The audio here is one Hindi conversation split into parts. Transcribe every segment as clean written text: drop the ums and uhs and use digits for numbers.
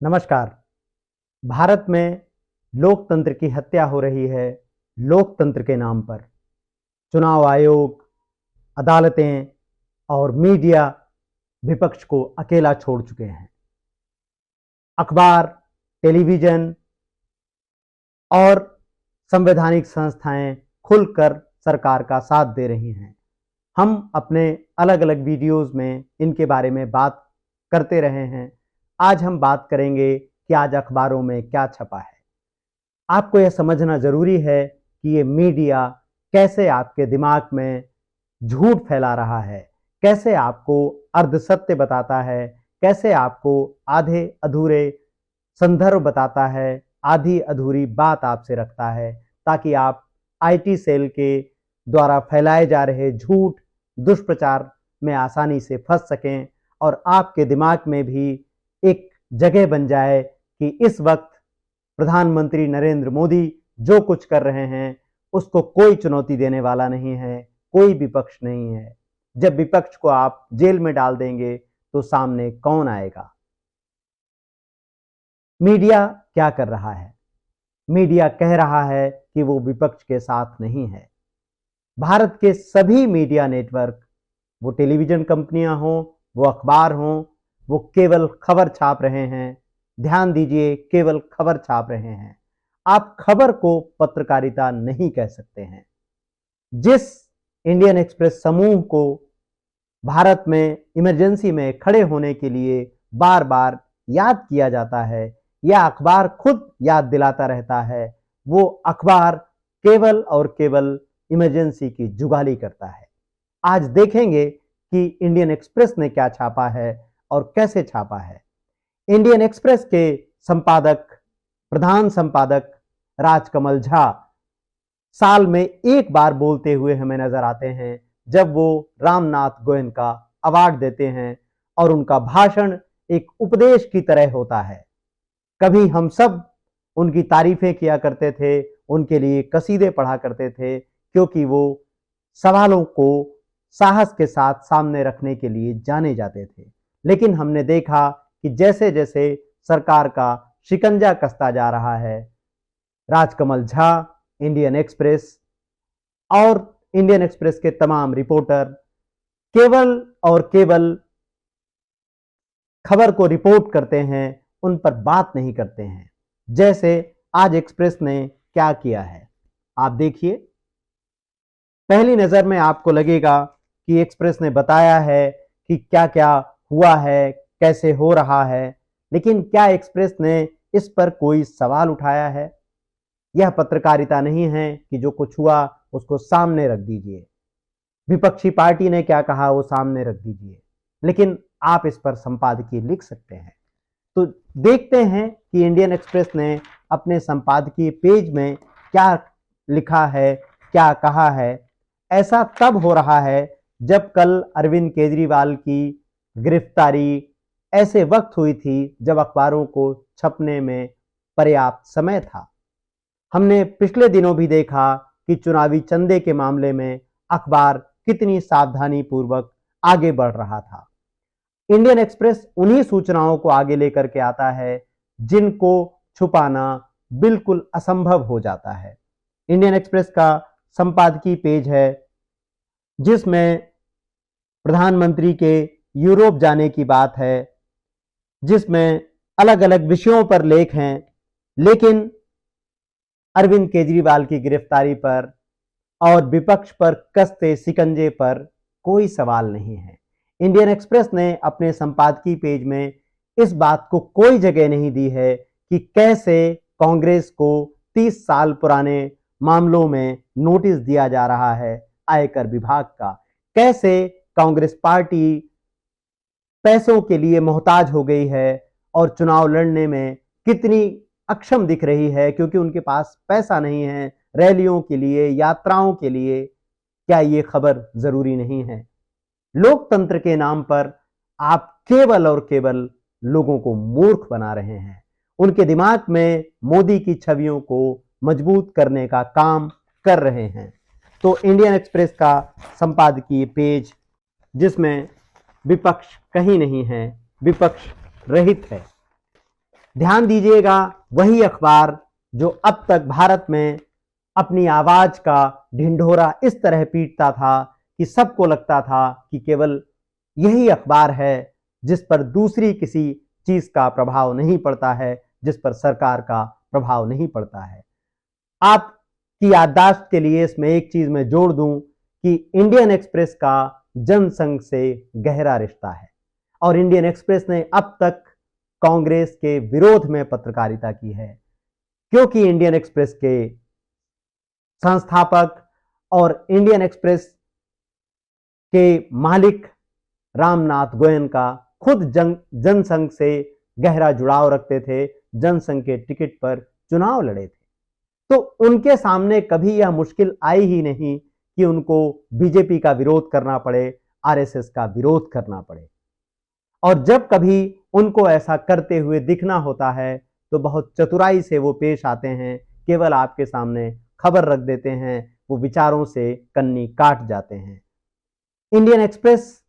नमस्कार। भारत में लोकतंत्र की हत्या हो रही है लोकतंत्र के नाम पर। चुनाव आयोग, अदालतें और मीडिया विपक्ष को अकेला छोड़ चुके हैं। अखबार, टेलीविजन और संवैधानिक संस्थाएं खुलकर सरकार का साथ दे रही हैं। हम अपने अलग-अलग वीडियोस में इनके बारे में बात करते रहे हैं। आज हम बात करेंगे कि आज अखबारों में क्या छपा है। आपको यह समझना ज़रूरी है कि ये मीडिया कैसे आपके दिमाग में झूठ फैला रहा है, कैसे आपको अर्धसत्य बताता है, कैसे आपको आधे-अधूरे संदर्भ बताता है, आधी-अधूरी बात आपसे रखता है, ताकि आप आईटी सेल के द्वारा फैलाए जा रहे झूठ, दुष्प्रचार में आसानी से फंस सकें और आपके दिमाग में भी एक जगह बन जाए कि इस वक्त प्रधानमंत्री नरेंद्र मोदी जो कुछ कर रहे हैं उसको कोई चुनौती देने वाला नहीं है, कोई विपक्ष नहीं है। जब विपक्ष को आप जेल में डाल देंगे तो सामने कौन आएगा? मीडिया क्या कर रहा है? मीडिया कह रहा है कि वो विपक्ष के साथ नहीं है। भारत के सभी मीडिया नेटवर्क, वो टेलीविजन कंपनियां हों, वो अखबार हों, वो केवल खबर छाप रहे हैं। ध्यान दीजिए, केवल खबर छाप रहे हैं। आप खबर को पत्रकारिता नहीं कह सकते हैं। जिस इंडियन एक्सप्रेस समूह को भारत में इमरजेंसी में खड़े होने के लिए बार बार याद किया जाता है या अखबार खुद याद दिलाता रहता है, वो अखबार केवल और केवल इमरजेंसी की जुगाली करता है। आज देखेंगे कि इंडियन एक्सप्रेस ने क्या छापा है और कैसे छापा है। इंडियन एक्सप्रेस के संपादक, प्रधान संपादक राजकमल झा साल में एक बार बोलते हुए हमें नजर आते हैं, जब वो रामनाथ गोयन का अवार्ड देते हैं और उनका भाषण एक उपदेश की तरह होता है। कभी हम सब उनकी तारीफें किया करते थे, उनके लिए कसीदे पढ़ा करते थे, क्योंकि वो सवालों को साहस के साथ सामने रखने के लिए जाने जाते थे। लेकिन हमने देखा कि जैसे जैसे सरकार का शिकंजा कसता जा रहा है, राजकमल झा, इंडियन एक्सप्रेस और इंडियन एक्सप्रेस के तमाम रिपोर्टर केवल और केवल खबर को रिपोर्ट करते हैं, उन पर बात नहीं करते हैं। जैसे आज एक्सप्रेस ने क्या किया है, आप देखिए। पहली नजर में आपको लगेगा कि एक्सप्रेस ने बताया है कि क्या क्या हुआ है, कैसे हो रहा है, लेकिन क्या एक्सप्रेस ने इस पर कोई सवाल उठाया है? यह पत्रकारिता नहीं है कि जो कुछ हुआ उसको सामने रख दीजिए। विपक्षी पार्टी ने क्या कहा वो सामने रख दीजिए, लेकिन आप इस पर संपादकीय लिख सकते हैं। तो देखते हैं कि इंडियन एक्सप्रेस ने अपने संपादकीय पेज में क्या लिखा है, क्या कहा है। ऐसा तब हो रहा है जब कल अरविंद केजरीवाल की गिरफ्तारी ऐसे वक्त हुई थी जब अखबारों को छपने में पर्याप्त समय था। हमने पिछले दिनों भी देखा कि चुनावी चंदे के मामले में अखबार कितनी सावधानी पूर्वक आगे बढ़ रहा था। इंडियन एक्सप्रेस उन्हीं सूचनाओं को आगे लेकर के आता है जिनको छुपाना बिल्कुल असंभव हो जाता है। इंडियन एक्सप्रेस का संपादकीय पेज है जिसमें प्रधानमंत्री के यूरोप जाने की बात है, जिसमें अलग अलग विषयों पर लेख हैं, लेकिन अरविंद केजरीवाल की गिरफ्तारी पर और विपक्ष पर कसते शिकंजे पर कोई सवाल नहीं है। इंडियन एक्सप्रेस ने अपने संपादकीय पेज में इस बात को कोई जगह नहीं दी है कि कैसे कांग्रेस को 30 साल पुराने मामलों में नोटिस दिया जा रहा है आयकर विभाग का, कैसे कांग्रेस पार्टी पैसों के लिए मोहताज हो गई है और चुनाव लड़ने में कितनी अक्षम दिख रही है, क्योंकि उनके पास पैसा नहीं है रैलियों के लिए, यात्राओं के लिए। क्या ये खबर जरूरी नहीं है? लोकतंत्र के नाम पर आप केवल और केवल लोगों को मूर्ख बना रहे हैं। उनके दिमाग में मोदी की छवियों को मजबूत करने का काम कर रहे हैं। तो इंडियन एक्सप्रेस का संपादकीय पेज, जिसमें विपक्ष कहीं नहीं है, विपक्ष रहित है, ध्यान दीजिएगा, वही अखबार जो अब तक भारत में अपनी आवाज का ढिंढोरा इस तरह पीटता था कि सबको लगता था कि केवल यही अखबार है जिस पर दूसरी किसी चीज का प्रभाव नहीं पड़ता है, जिस पर सरकार का प्रभाव नहीं पड़ता है। आपकी याददाश्त के लिए इसमें एक चीज मैं जोड़ दूं कि इंडियन एक्सप्रेस का जनसंघ से गहरा रिश्ता है और इंडियन एक्सप्रेस ने अब तक कांग्रेस के विरोध में पत्रकारिता की है, क्योंकि इंडियन एक्सप्रेस के संस्थापक और इंडियन एक्सप्रेस के मालिक रामनाथ गोयन का खुद जनसंघ से गहरा जुड़ाव रखते थे, जनसंघ के टिकट पर चुनाव लड़े थे, तो उनके सामने कभी यह मुश्किल आई ही नहीं कि उनको बीजेपी का विरोध करना पड़े, आरएसएस का विरोध करना पड़े। और जब कभी उनको ऐसा करते हुए दिखना होता है तो बहुत चतुराई से वो पेश आते हैं, केवल आपके सामने खबर रख देते हैं, वो विचारों से कन्नी काट जाते हैं। इंडियन एक्सप्रेस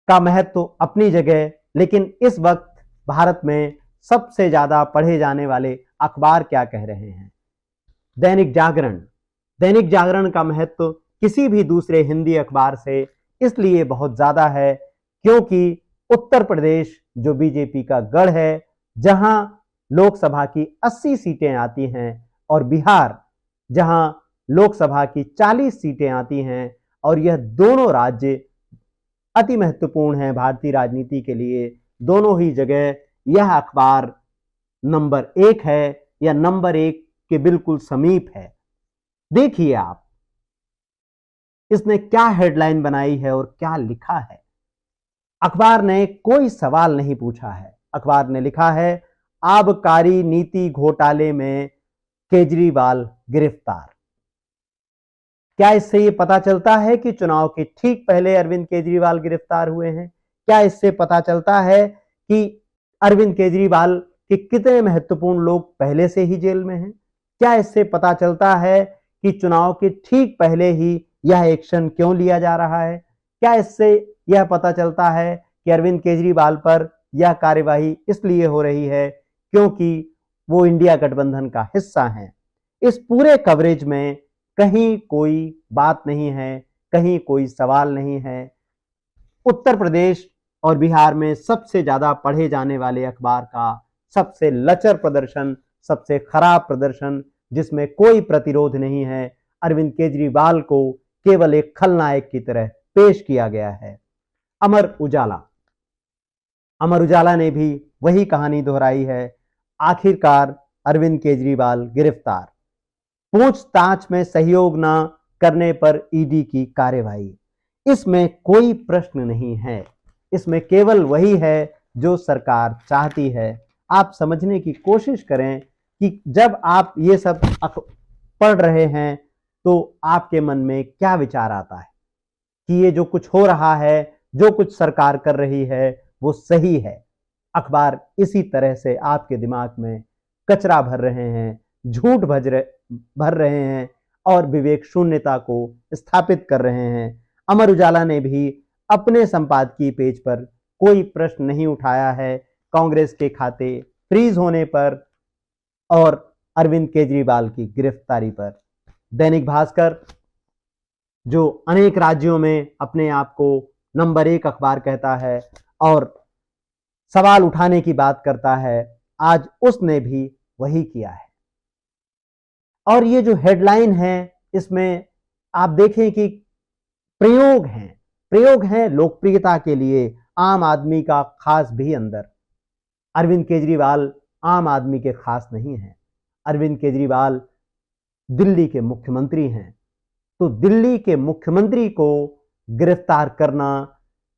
का महत्व तो अपनी जगह, लेकिन इस वक्त भारत में सबसे ज्यादा पढ़े जाने वाले अखबार क्या कह रहे हैं? दैनिक जागरण। दैनिक जागरण का महत्व किसी भी दूसरे हिंदी अखबार से इसलिए बहुत ज्यादा है क्योंकि उत्तर प्रदेश जो बीजेपी का गढ़ है, जहां लोकसभा की 80 सीटें आती हैं, और बिहार जहां लोकसभा की 40 सीटें आती हैं, और यह दोनों राज्य अति महत्वपूर्ण हैं भारतीय राजनीति के लिए, दोनों ही जगह यह अखबार नंबर 1 है या नंबर 1 के बिल्कुल समीप है। देखिए आप इसने क्या हेडलाइन बनाई है और क्या लिखा है। अखबार ने कोई सवाल नहीं पूछा है, अखबार ने लिखा है आबकारी नीति घोटाले में केजरीवाल गिरफ्तार। क्या इससे यह पता चलता है कि चुनाव के ठीक पहले अरविंद केजरीवाल गिरफ्तार हुए हैं? क्या इससे पता चलता है कि अरविंद केजरीवाल के कितने महत्वपूर्ण लोग पहले से ही जेल में हैं? क्या इससे पता चलता है कि चुनाव के ठीक पहले ही यह एक्शन क्यों लिया जा रहा है? क्या इससे यह पता चलता है कि अरविंद केजरीवाल पर यह कार्यवाही इसलिए हो रही है क्योंकि वो इंडिया गठबंधन का हिस्सा हैं? इस पूरे कवरेज में कहीं कोई बात नहीं है, कहीं कोई सवाल नहीं है। उत्तर प्रदेश और बिहार में सबसे ज्यादा पढ़े जाने वाले अखबार का सबसे लचर प्रदर्शन, सबसे खराब प्रदर्शन, जिसमें कोई प्रतिरोध नहीं है, अरविंद केजरीवाल को केवल एक खलनायक की तरह पेश किया गया है। अमर उजाला। अमर उजाला ने भी वही कहानी दोहराई है। आखिरकार अरविंद केजरीवाल गिरफ्तार, पूछताछ में सहयोग न करने पर ईडी की कार्रवाई। इसमें कोई प्रश्न नहीं है, इसमें केवल वही है जो सरकार चाहती है। आप समझने की कोशिश करें कि जब आप ये सब पढ़ रहे हैं तो आपके मन में क्या विचार आता है कि ये जो कुछ हो रहा है, जो कुछ सरकार कर रही है, वो सही है। अखबार इसी तरह से आपके दिमाग में कचरा भर रहे हैं, झूठ भर रहे हैं और विवेक शून्यता को स्थापित कर रहे हैं। अमर उजाला ने भी अपने संपादकीय पेज पर कोई प्रश्न नहीं उठाया है कांग्रेस के खाते फ्रीज होने पर और अरविंद केजरीवाल की गिरफ्तारी पर। दैनिक भास्कर जो अनेक राज्यों में अपने आप को नंबर 1 अखबार कहता है और सवाल उठाने की बात करता है, आज उसने भी वही किया है। और ये जो हेडलाइन है इसमें आप देखें कि प्रयोग हैं लोकप्रियता के लिए, आम आदमी का खास भी अंदर। अरविंद केजरीवाल आम आदमी के खास नहीं हैं, अरविंद केजरीवाल दिल्ली के मुख्यमंत्री हैं। तो दिल्ली के मुख्यमंत्री को गिरफ्तार करना,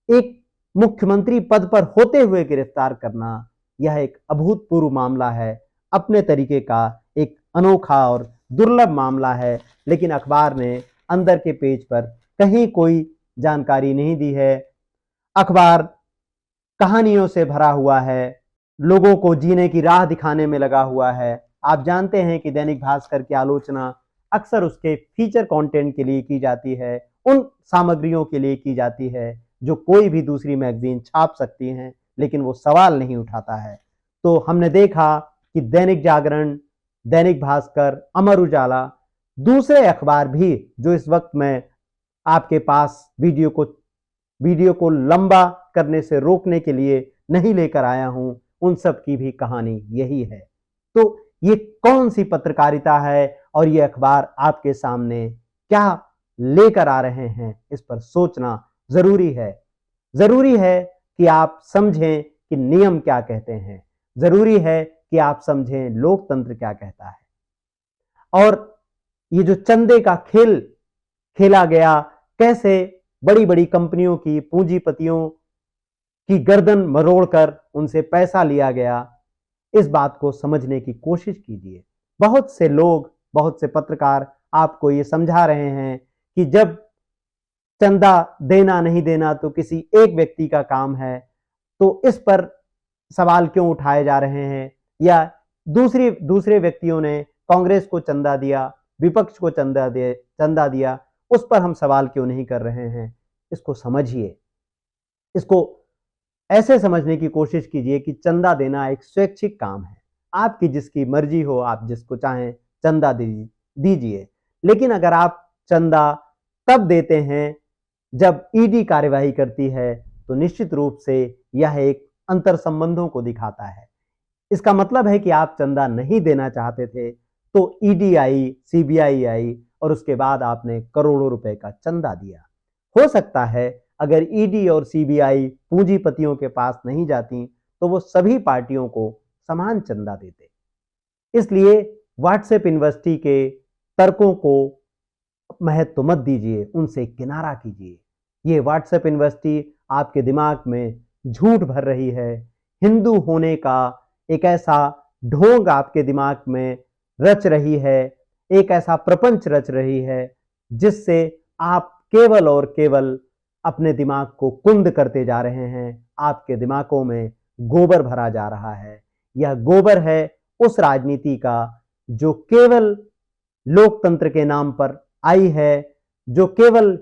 एक मुख्यमंत्री पद पर होते हुए गिरफ्तार करना, यह एक अभूतपूर्व मामला है, अपने तरीके का एक अनोखा और दुर्लभ मामला है। लेकिन अखबार ने अंदर के पेज पर कहीं कोई जानकारी नहीं दी है। अखबार कहानियों से भरा हुआ है, लोगों को जीने की राह दिखाने में लगा हुआ है। आप जानते हैं कि दैनिक भास्कर की आलोचना अक्सर उसके फीचर कंटेंट के लिए की जाती है, उन सामग्रियों के लिए की जाती है जो कोई भी दूसरी मैगजीन छाप सकती हैं, लेकिन वो सवाल नहीं उठाता है। तो हमने देखा कि दैनिक जागरण, दैनिक भास्कर, अमर उजाला, दूसरे अखबार भी जो इस वक्त मैं आपके पास वीडियो को लंबा करने से रोकने के लिए नहीं लेकर आया हूं, उन सब की भी कहानी यही है। तो ये कौन सी पत्रकारिता है और ये अखबार आपके सामने क्या लेकर आ रहे हैं, इस पर सोचना जरूरी है। जरूरी है कि आप समझें कि नियम क्या कहते हैं, जरूरी है कि आप समझें लोकतंत्र क्या कहता है। और ये जो चंदे का खेल खेला गया, कैसे बड़ी बड़ी कंपनियों की, पूंजीपतियों की गर्दन मरोड़कर उनसे पैसा लिया गया, इस बात को समझने की कोशिश कीजिए। बहुत से लोग, बहुत से पत्रकार आपको ये समझा रहे हैं कि जब चंदा देना नहीं देना तो किसी एक व्यक्ति का काम है, तो इस पर सवाल क्यों उठाए जा रहे हैं, या दूसरे व्यक्तियों ने कांग्रेस को चंदा दिया, विपक्ष को चंदा दिया, उस पर हम सवाल क्यों नहीं कर रहे हैं। इसको समझिए, इसको ऐसे समझने की कोशिश कीजिए कि चंदा देना एक स्वैच्छिक काम है। आपकी जिसकी मर्जी हो, आप जिसको चाहें चंदा दीजिए। लेकिन अगर आप चंदा तब देते हैं जब ईडी कार्यवाही करती है, तो निश्चित रूप से यह एक अंतर संबंधों को दिखाता है। इसका मतलब है कि आप चंदा नहीं देना चाहते थे, तो ईडी आई, सीबीआई आई और उसके बाद आपने करोड़ों रुपए का चंदा दिया। हो सकता है अगर ईडी और सीबीआई पूंजीपतियों के पास नहीं जाती तो वो सभी पार्टियों को समान चंदा देते। इसलिए व्हाट्सएप यूनिवर्सिटी के तर्कों को महत्व मत दीजिए, उनसे किनारा कीजिए। ये व्हाट्सएप यूनिवर्सिटी आपके दिमाग में झूठ भर रही है, हिंदू होने का एक ऐसा ढोंग आपके दिमाग में रच रही है, एक ऐसा प्रपंच रच रही है जिससे आप केवल और केवल अपने दिमाग को कुंद करते जा रहे हैं। आपके दिमागों में गोबर भरा जा रहा है। यह गोबर है उस राजनीति का जो केवल लोकतंत्र के नाम पर आई है, जो केवल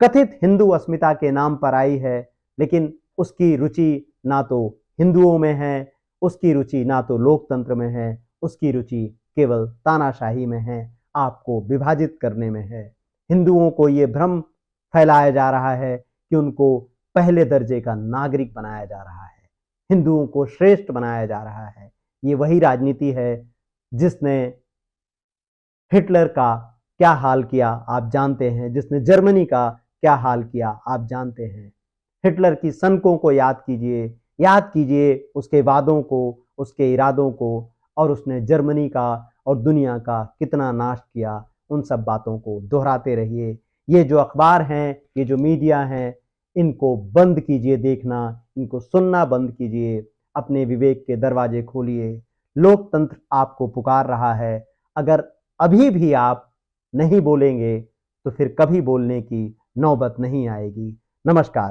कथित हिंदू अस्मिता के नाम पर आई है, लेकिन उसकी रुचि ना तो हिंदुओं में है, उसकी रुचि ना तो लोकतंत्र में है, उसकी रुचि केवल तानाशाही में है, आपको विभाजित करने में है। हिंदुओं को ये भ्रम फैलाया जा रहा है कि उनको पहले दर्जे का नागरिक बनाया जा रहा है, हिंदुओं को श्रेष्ठ बनाया जा रहा है। ये वही राजनीति है जिसने हिटलर का क्या हाल किया आप जानते हैं, जिसने जर्मनी का क्या हाल किया आप जानते हैं। हिटलर की सनकों को याद कीजिए उसके वादों को, उसके इरादों को, और उसने जर्मनी का और दुनिया का कितना नाश किया। उन सब बातों को दोहराते रहिए। ये जो अखबार हैं, ये जो मीडिया हैं, इनको बंद कीजिए देखना, इनको सुनना बंद कीजिए, अपने विवेक के दरवाजे खोलिए। लोकतंत्र आपको पुकार रहा है। अगर अभी भी आप नहीं बोलेंगे तो फिर कभी बोलने की नौबत नहीं आएगी। नमस्कार।